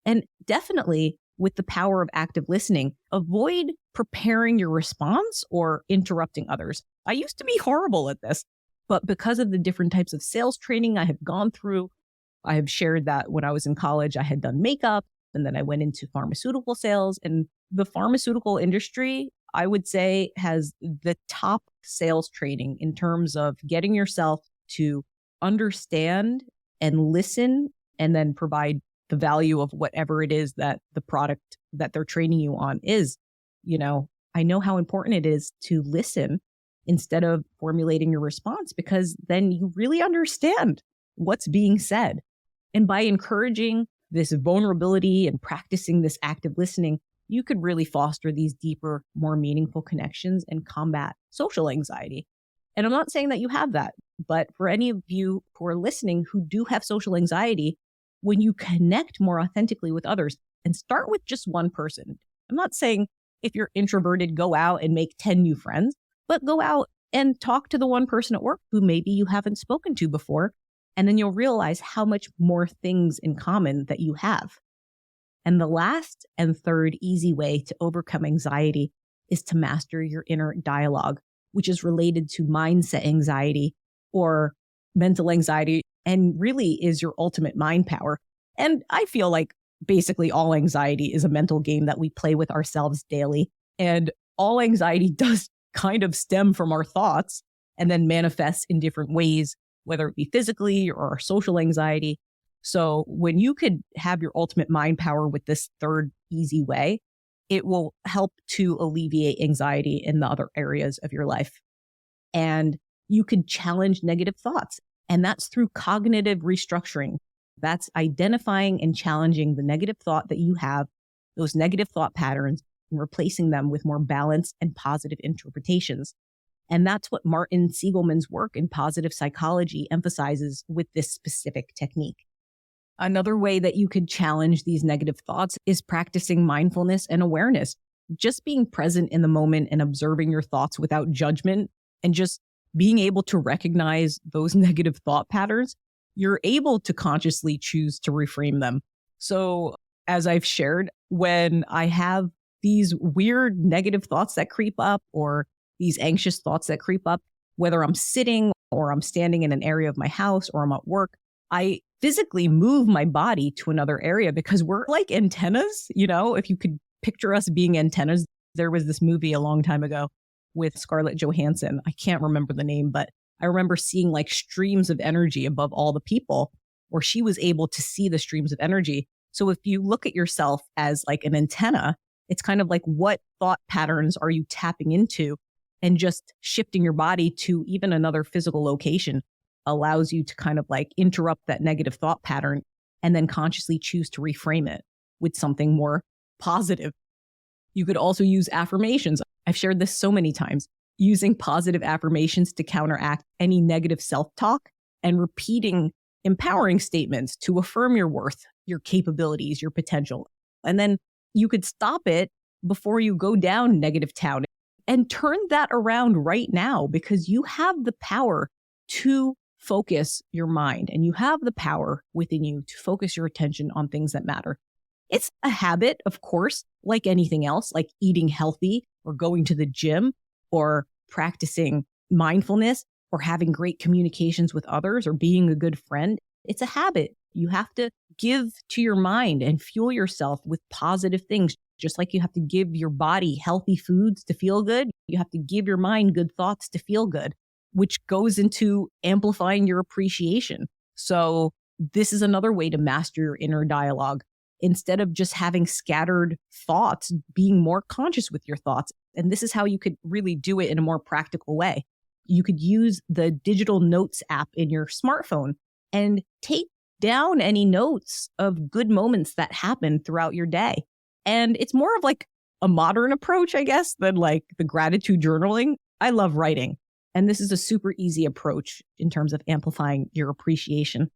And definitely with the power of active listening, avoid preparing your response or interrupting others. I used to be horrible at this, but because of the different types of sales training I have gone through, I have shared that when I was in college, I had done makeup and then I went into pharmaceutical sales. And the pharmaceutical industry, I would say, has the top sales training in terms of getting yourself to understand and listen and then provide the value of whatever it is that the product that they're training you on is. I know how important it is to listen instead of formulating your response, because then you really understand what's being said. And by encouraging this vulnerability and practicing this active listening, you could really foster these deeper, more meaningful connections and combat social anxiety. And I'm not saying that you have that, but for any of you who are listening who do have social anxiety, when you connect more authentically with others and start with just one person, I'm not saying if you're introverted, go out and make 10 new friends, but go out and talk to the one person at work who maybe you haven't spoken to before. And then you'll realize how much more things in common that you have. And the last and third easy way to overcome anxiety is to master your inner dialogue, which is related to mindset anxiety or mental anxiety, and really is your ultimate mind power. And I feel like basically all anxiety is a mental game that we play with ourselves daily. And all anxiety does kind of stem from our thoughts and then manifests in different ways, whether it be physically or our social anxiety. So when you could have your ultimate mind power with this third easy way, it will help to alleviate anxiety in the other areas of your life. And you could challenge negative thoughts. And that's through cognitive restructuring. That's identifying and challenging the negative thought that you have, those negative thought patterns, and replacing them with more balanced and positive interpretations. And that's what Martin Siegelman's work in positive psychology emphasizes with this specific technique. Another way that you could challenge these negative thoughts is practicing mindfulness and awareness. Just being present in the moment and observing your thoughts without judgment and just being able to recognize those negative thought patterns, you're able to consciously choose to reframe them. So as I've shared, when I have these weird negative thoughts that creep up or these anxious thoughts that creep up, whether I'm sitting or I'm standing in an area of my house or I'm at work, I physically move my body to another area because we're like antennas. If you could picture us being antennas, there was this movie a long time ago with Scarlett Johansson. I can't remember the name, but I remember seeing like streams of energy above all the people, or she was able to see the streams of energy. So if you look at yourself as like an antenna, it's kind of like, what thought patterns are you tapping into? And just shifting your body to even another physical location allows you to kind of like interrupt that negative thought pattern and then consciously choose to reframe it with something more positive. You could also use affirmations. I've shared this so many times, using positive affirmations to counteract any negative self-talk and repeating empowering statements to affirm your worth, your capabilities, your potential. And then you could stop it before you go down negative town and turn that around right now, because you have the power to focus your mind and you have the power within you to focus your attention on things that matter. It's a habit, of course, like anything else, like eating healthy or going to the gym or practicing mindfulness or having great communications with others or being a good friend. It's a habit. You have to give to your mind and fuel yourself with positive things. Just like you have to give your body healthy foods to feel good, you have to give your mind good thoughts to feel good. which goes into amplifying your appreciation. So this is another way to master your inner dialogue. Instead of just having scattered thoughts, being more conscious with your thoughts. And this is how you could really do it in a more practical way. You could use the digital notes app in your smartphone and take down any notes of good moments that happen throughout your day. And it's more of like a modern approach, I guess, than like the gratitude journaling. I love writing. And this is a super easy approach in terms of amplifying your appreciation.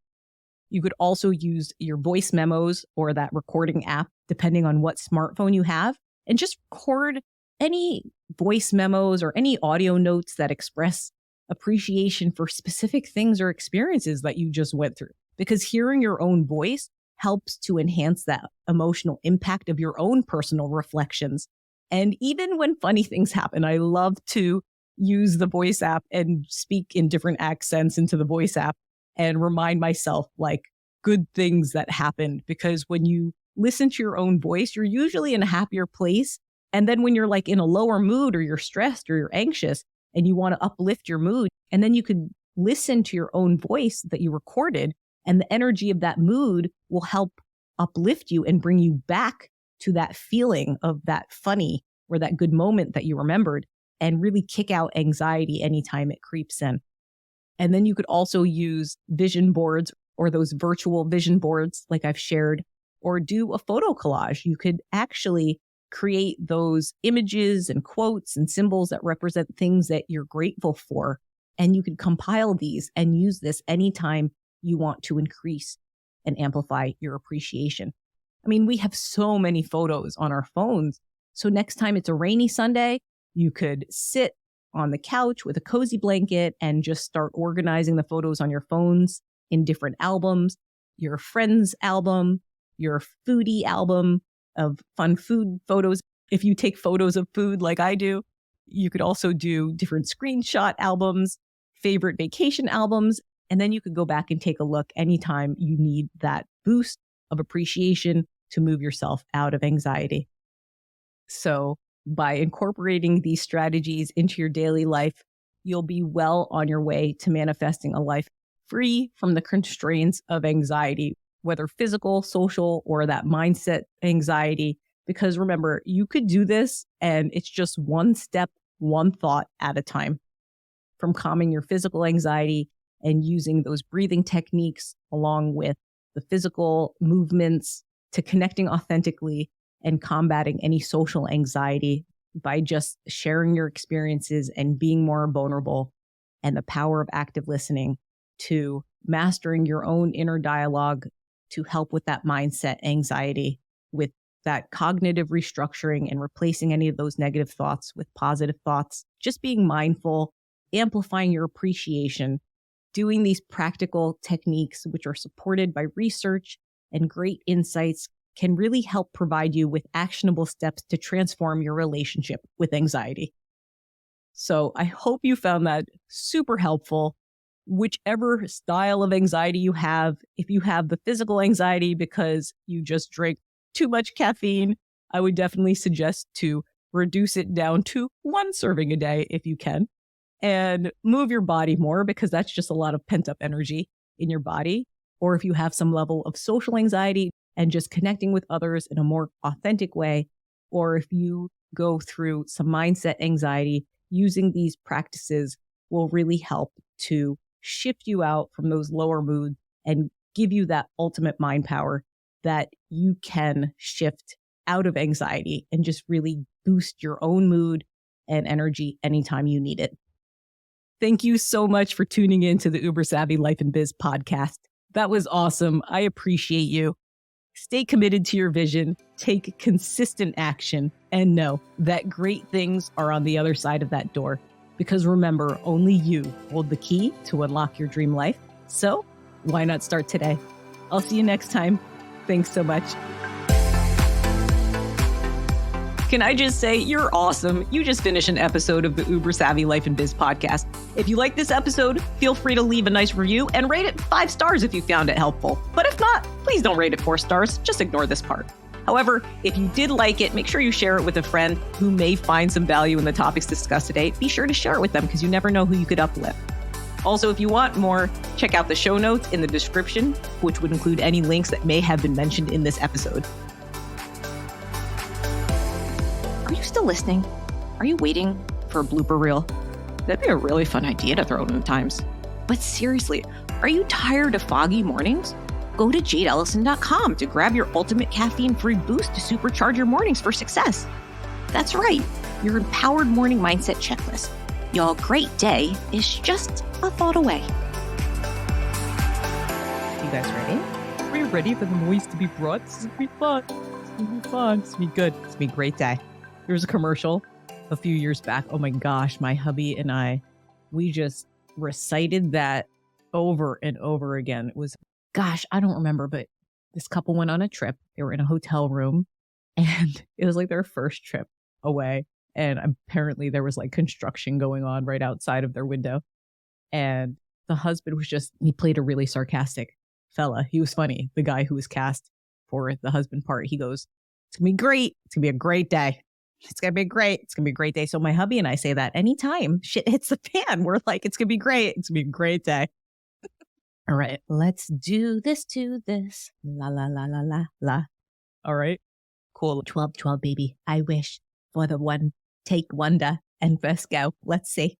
You could also use your voice memos or that recording app, depending on what smartphone you have, and just record any voice memos or any audio notes that express appreciation for specific things or experiences that you just went through. Because hearing your own voice helps to enhance that emotional impact of your own personal reflections. And even when funny things happen, I love to use the voice app and speak in different accents into the voice app and remind myself like good things that happened. Because when you listen to your own voice, you're usually in a happier place. And then when you're like in a lower mood or you're stressed or you're anxious and you want to uplift your mood, and then you could listen to your own voice that you recorded, and the energy of that mood will help uplift you and bring you back to that feeling of that funny or that good moment that you remembered, and really kick out anxiety anytime it creeps in. And then you could also use vision boards or those virtual vision boards like I've shared, or do a photo collage. You could actually create those images and quotes and symbols that represent things that you're grateful for. And you could compile these and use this anytime you want to increase and amplify your appreciation. I mean, we have so many photos on our phones. So next time it's a rainy Sunday, you could sit on the couch with a cozy blanket and just start organizing the photos on your phones in different albums, your friend's album, your foodie album of fun food photos. If you take photos of food like I do, you could also do different screenshot albums, favorite vacation albums, and then you could go back and take a look anytime you need that boost of appreciation to move yourself out of anxiety. So by incorporating these strategies into your daily life, you'll be well on your way to manifesting a life free from the constraints of anxiety, whether physical, social, or that mindset anxiety. Because remember, you could do this and it's just one step, one thought at a time. From calming your physical anxiety and using those breathing techniques along with the physical movements to connecting authentically and combating any social anxiety by just sharing your experiences and being more vulnerable, and the power of active listening to mastering your own inner dialogue to help with that mindset anxiety, with that cognitive restructuring and replacing any of those negative thoughts with positive thoughts, just being mindful, amplifying your appreciation, doing these practical techniques, which are supported by research and great insights, can really help provide you with actionable steps to transform your relationship with anxiety. So I hope you found that super helpful. Whichever style of anxiety you have, if you have the physical anxiety because you just drank too much caffeine, I would definitely suggest to reduce it down to 1 serving a day if you can, and move your body more because that's just a lot of pent up energy in your body. Or if you have some level of social anxiety and just connecting with others in a more authentic way, or if you go through some mindset anxiety, using these practices will really help to shift you out from those lower moods and give you that ultimate mind power that you can shift out of anxiety and just really boost your own mood and energy anytime you need it. Thank you so much for tuning in to the Uber Savvy Life and Biz podcast. That was awesome. I appreciate you. Stay committed to your vision, take consistent action, and know that great things are on the other side of that door. Because remember, only you hold the key to unlock your dream life. So why not start today? I'll see you next time. Thanks so much. Can I just say, you're awesome. You just finished an episode of the Uber Savvy Life and Biz podcast. If you like this episode, feel free to leave a nice review and rate it 5 stars if you found it helpful. But if not, please don't rate it 4 stars. Just ignore this part. However, if you did like it, make sure you share it with a friend who may find some value in the topics discussed today. Be sure to share it with them because you never know who you could uplift. Also, if you want more, check out the show notes in the description, which would include any links that may have been mentioned in this episode. Are you still listening? Are you waiting for a blooper reel? That'd be a really fun idea to throw in at times. But seriously, are you tired of foggy mornings? Go to jadeellison.com to grab your ultimate caffeine-free boost to supercharge your mornings for success. That's right, your empowered morning mindset checklist. Your great day is just a thought away. You guys ready? Are you ready for the noise to be brought? This is going to be fun. It's going to be fun. It's going to be good. It's going to be a great day. There was a commercial a few years back. Oh my gosh, my hubby and I, we just recited that over and over again. It was, gosh, I don't remember, but this couple went on a trip. They were in a hotel room and it was like their first trip away. And apparently there was like construction going on right outside of their window. And the husband was he played a really sarcastic fella. He was funny. The guy who was cast for the husband part, he goes, it's going to be great. It's going to be a great day. It's going to be great. It's going to be a great day. So my hubby and I say that anytime shit hits the fan, we're like, it's going to be great. It's going to be a great day. All right, let's do this to this. La, la, la, la, la, la. All right, cool. 12, 12, baby. I wish for the one. Take wonder and first go. Let's see.